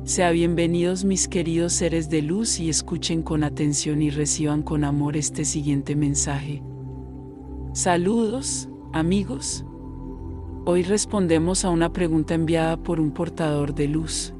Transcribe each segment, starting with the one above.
Sean bienvenidos mis queridos seres de luz y escuchen con atención y reciban con amor este siguiente mensaje. Saludos, amigos. Hoy respondemos a una pregunta enviada por un portador de luz.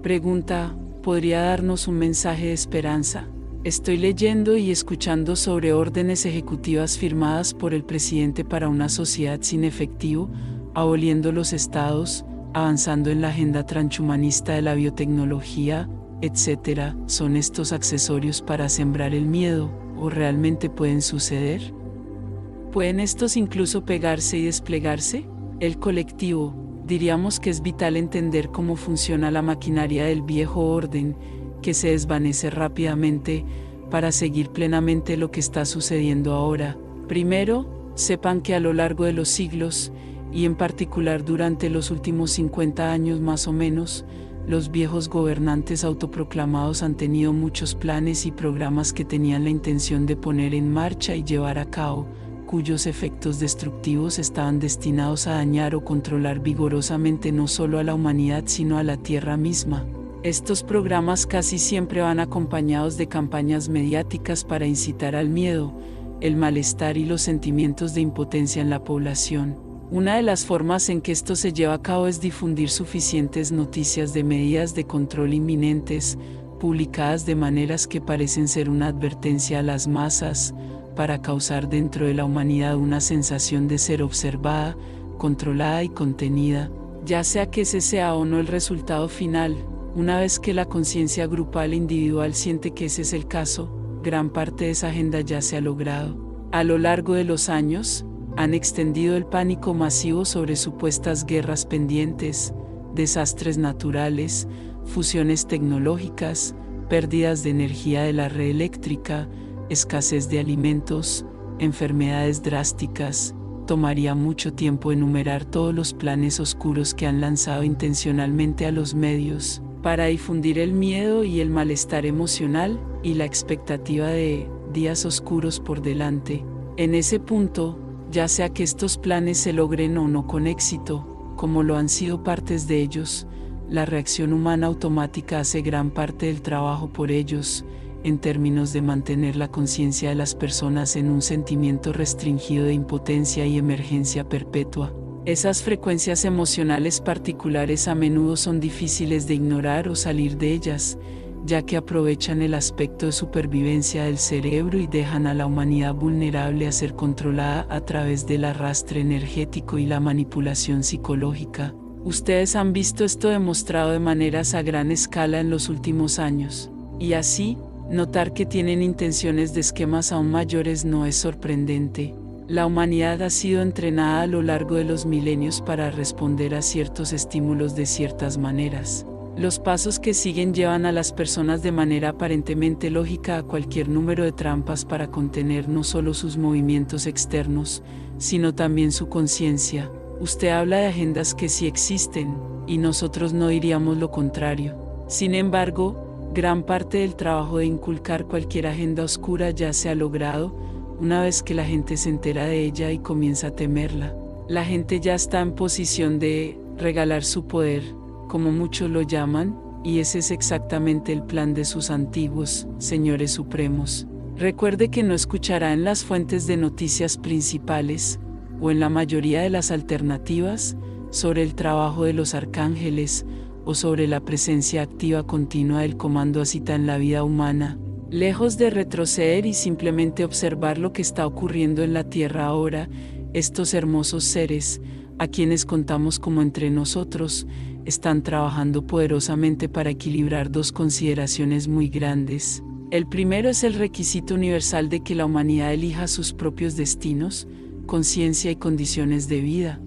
Pregunta: ¿podría darnos un mensaje de esperanza? Estoy leyendo y escuchando sobre órdenes ejecutivas firmadas por el presidente para una sociedad sin efectivo, aboliendo los estados, avanzando en la agenda transhumanista de la biotecnología, etc. ¿Son estos accesorios para sembrar el miedo, o realmente pueden suceder? ¿Pueden estos incluso pegarse y desplegarse? El colectivo, diríamos que es vital entender cómo funciona la maquinaria del viejo orden, que se desvanece rápidamente, para seguir plenamente lo que está sucediendo ahora. Primero, sepan que a lo largo de los siglos, y en particular durante los últimos 50 años más o menos, los viejos gobernantes autoproclamados han tenido muchos planes y programas que tenían la intención de poner en marcha y llevar a cabo, cuyos efectos destructivos estaban destinados a dañar o controlar vigorosamente no solo a la humanidad sino a la Tierra misma. Estos programas casi siempre van acompañados de campañas mediáticas para incitar al miedo, el malestar y los sentimientos de impotencia en la población. Una de las formas en que esto se lleva a cabo es difundir suficientes noticias de medidas de control inminentes, publicadas de maneras que parecen ser una advertencia a las masas, para causar dentro de la humanidad una sensación de ser observada, controlada y contenida, ya sea que ese sea o no el resultado final. Una vez que la conciencia grupal e individual siente que ese es el caso, gran parte de esa agenda ya se ha logrado. A lo largo de los años, han extendido el pánico masivo sobre supuestas guerras pendientes, desastres naturales, fusiones tecnológicas, pérdidas de energía de la red eléctrica, escasez de alimentos, enfermedades drásticas. Tomaría mucho tiempo enumerar todos los planes oscuros que han lanzado intencionalmente a los medios, para difundir el miedo y el malestar emocional, y la expectativa de días oscuros por delante. En ese punto, ya sea que estos planes se logren o no con éxito, como lo han sido partes de ellos, la reacción humana automática hace gran parte del trabajo por ellos, en términos de mantener la conciencia de las personas en un sentimiento restringido de impotencia y emergencia perpetua. Esas frecuencias emocionales particulares a menudo son difíciles de ignorar o salir de ellas, ya que aprovechan el aspecto de supervivencia del cerebro y dejan a la humanidad vulnerable a ser controlada a través del arrastre energético y la manipulación psicológica. Ustedes han visto esto demostrado de maneras a gran escala en los últimos años, y así, notar que tienen intenciones de esquemas aún mayores no es sorprendente. La humanidad ha sido entrenada a lo largo de los milenios para responder a ciertos estímulos de ciertas maneras. Los pasos que siguen llevan a las personas de manera aparentemente lógica a cualquier número de trampas para contener no solo sus movimientos externos, sino también su conciencia. Usted habla de agendas que sí existen, y nosotros no diríamos lo contrario. Sin embargo, gran parte del trabajo de inculcar cualquier agenda oscura ya se ha logrado, una vez que la gente se entera de ella y comienza a temerla. La gente ya está en posición de regalar su poder, como muchos lo llaman, y ese es exactamente el plan de sus antiguos señores supremos. Recuerde que no escuchará en las fuentes de noticias principales, o en la mayoría de las alternativas, sobre el trabajo de los arcángeles, o sobre la presencia activa continua del comando Asita en la vida humana. Lejos de retroceder y simplemente observar lo que está ocurriendo en la Tierra ahora, estos hermosos seres, a quienes contamos como entre nosotros, están trabajando poderosamente para equilibrar dos consideraciones muy grandes. El primero es el requisito universal de que la humanidad elija sus propios destinos, conciencia y condiciones de vida.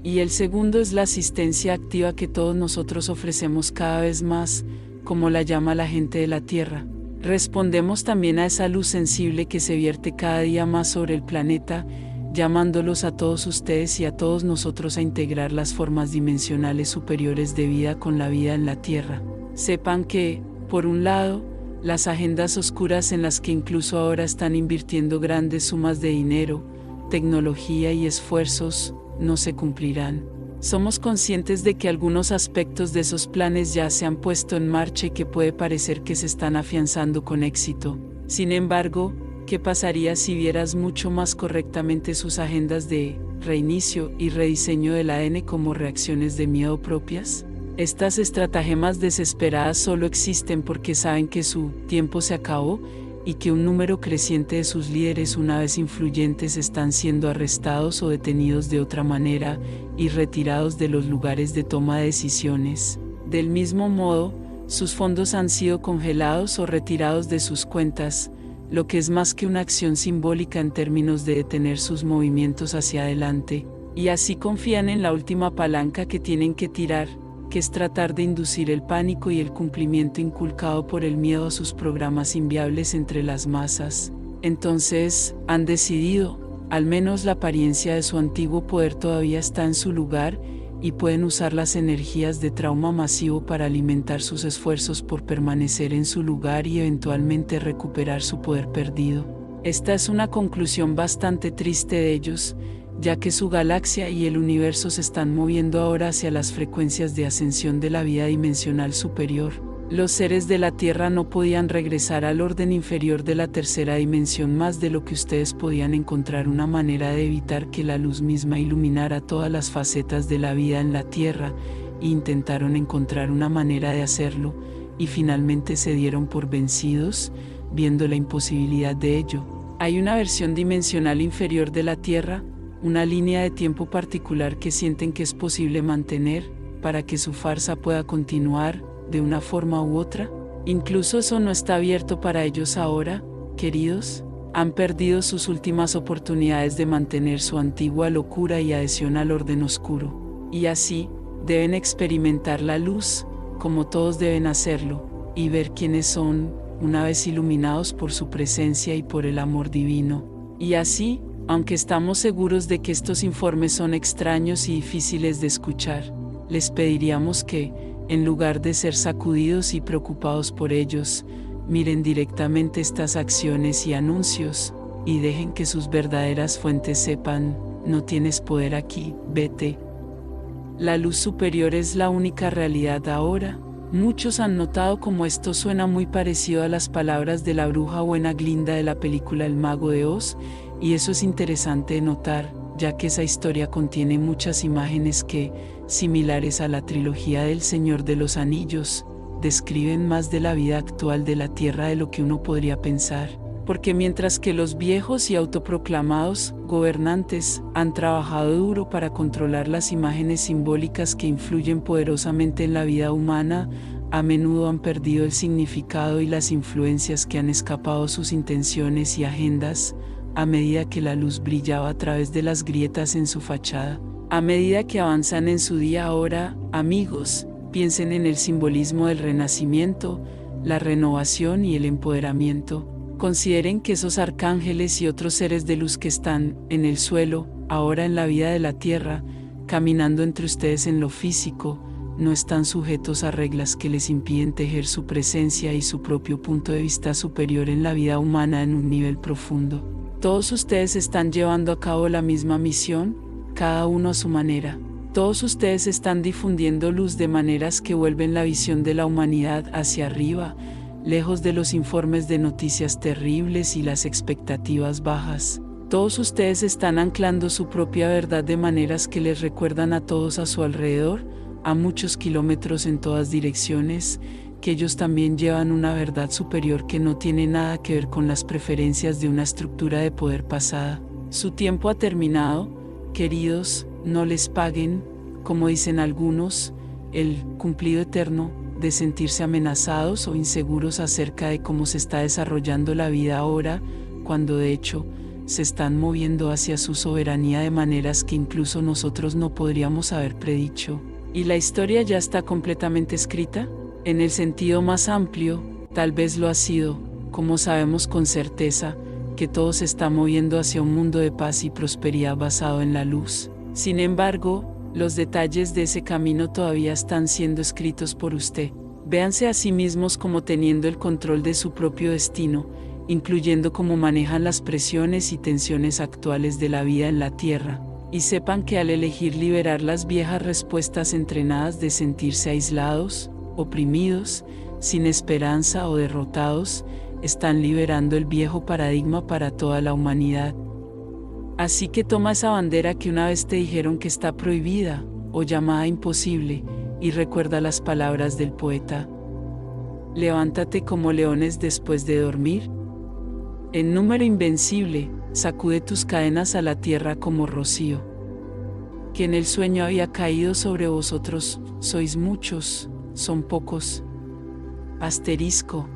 Y el segundo es la asistencia activa que todos nosotros ofrecemos cada vez más, como la llama la gente de la Tierra. Respondemos también a esa luz sensible que se vierte cada día más sobre el planeta, llamándolos a todos ustedes y a todos nosotros a integrar las formas dimensionales superiores de vida con la vida en la Tierra. Sepan que, por un lado, las agendas oscuras en las que incluso ahora están invirtiendo grandes sumas de dinero, tecnología y esfuerzos, no se cumplirán. Somos conscientes de que algunos aspectos de esos planes ya se han puesto en marcha y que puede parecer que se están afianzando con éxito. Sin embargo, ¿qué pasaría si vieras mucho más correctamente sus agendas de reinicio y rediseño del ADN como reacciones de miedo propias? Estas estratagemas desesperadas solo existen porque saben que su tiempo se acabó y que un número creciente de sus líderes, una vez influyentes, están siendo arrestados o detenidos de otra manera y retirados de los lugares de toma de decisiones. Del mismo modo, sus fondos han sido congelados o retirados de sus cuentas, lo que es más que una acción simbólica en términos de detener sus movimientos hacia adelante, y así confían en la última palanca que tienen que tirar, que es tratar de inducir el pánico y el cumplimiento inculcado por el miedo a sus programas inviables entre las masas. Entonces, han decidido, al menos la apariencia de su antiguo poder todavía está en su lugar, y pueden usar las energías de trauma masivo para alimentar sus esfuerzos por permanecer en su lugar y eventualmente recuperar su poder perdido. Esta es una conclusión bastante triste de ellos, ya que su galaxia y el universo se están moviendo ahora hacia las frecuencias de ascensión de la vida dimensional superior. Los seres de la Tierra no podían regresar al orden inferior de la tercera dimensión más de lo que ustedes podían encontrar una manera de evitar que la luz misma iluminara todas las facetas de la vida en la Tierra, e intentaron encontrar una manera de hacerlo, y finalmente se dieron por vencidos, viendo la imposibilidad de ello. Hay una versión dimensional inferior de la Tierra, una línea de tiempo particular que sienten que es posible mantener, para que su farsa pueda continuar, de una forma u otra. Incluso eso no está abierto para ellos ahora, queridos. Han perdido sus últimas oportunidades de mantener su antigua locura y adhesión al orden oscuro. Y así, deben experimentar la luz, como todos deben hacerlo, y ver quiénes son, una vez iluminados por su presencia y por el amor divino. Y así, aunque estamos seguros de que estos informes son extraños y difíciles de escuchar, les pediríamos que, en lugar de ser sacudidos y preocupados por ellos, miren directamente estas acciones y anuncios, y dejen que sus verdaderas fuentes sepan: no tienes poder aquí, vete. La luz superior es la única realidad ahora. Muchos han notado cómo esto suena muy parecido a las palabras de la bruja buena Glinda de la película El Mago de Oz, y eso es interesante de notar, ya que esa historia contiene muchas imágenes que, similares a la trilogía del Señor de los Anillos, describen más de la vida actual de la Tierra de lo que uno podría pensar. Porque mientras que los viejos y autoproclamados gobernantes han trabajado duro para controlar las imágenes simbólicas que influyen poderosamente en la vida humana, a menudo han perdido el significado y las influencias que han escapado sus intenciones y agendas, a medida que la luz brillaba a través de las grietas en su fachada. A medida que avanzan en su día ahora, amigos, piensen en el simbolismo del renacimiento, la renovación y el empoderamiento. Consideren que esos arcángeles y otros seres de luz que están en el suelo, ahora en la vida de la Tierra, caminando entre ustedes en lo físico, no están sujetos a reglas que les impiden tejer su presencia y su propio punto de vista superior en la vida humana en un nivel profundo. Todos ustedes están llevando a cabo la misma misión, cada uno a su manera. Todos ustedes están difundiendo luz de maneras que vuelven la visión de la humanidad hacia arriba, lejos de los informes de noticias terribles y las expectativas bajas. Todos ustedes están anclando su propia verdad de maneras que les recuerdan a todos a su alrededor, a muchos kilómetros en todas direcciones, que ellos también llevan una verdad superior que no tiene nada que ver con las preferencias de una estructura de poder pasada. Su tiempo ha terminado, queridos, no les paguen, como dicen algunos, el cumplido eterno, de sentirse amenazados o inseguros acerca de cómo se está desarrollando la vida ahora, cuando de hecho, se están moviendo hacia su soberanía de maneras que incluso nosotros no podríamos haber predicho. ¿Y la historia ya está completamente escrita? En el sentido más amplio, tal vez lo ha sido, como sabemos con certeza, que todo se está moviendo hacia un mundo de paz y prosperidad basado en la luz. Sin embargo, los detalles de ese camino todavía están siendo escritos por usted. Véanse a sí mismos como teniendo el control de su propio destino, incluyendo cómo manejan las presiones y tensiones actuales de la vida en la Tierra. Y sepan que al elegir liberar las viejas respuestas entrenadas de sentirse aislados, oprimidos, sin esperanza o derrotados, están liberando el viejo paradigma para toda la humanidad. Así que toma esa bandera que una vez te dijeron que está prohibida, o llamada imposible, y recuerda las palabras del poeta. Levántate como leones después de dormir. En número invencible, sacude tus cadenas a la tierra como rocío. Que en el sueño había caído sobre vosotros, sois muchos, son pocos. Asterisco.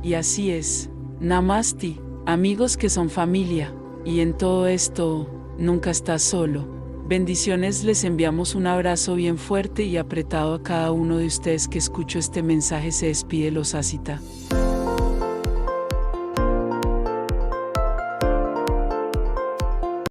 Y así es. Namasti, amigos que son familia, y en todo esto, nunca estás solo. Bendiciones, les enviamos un abrazo bien fuerte y apretado a cada uno de ustedes que escuchó este mensaje. Se despide Los Asita.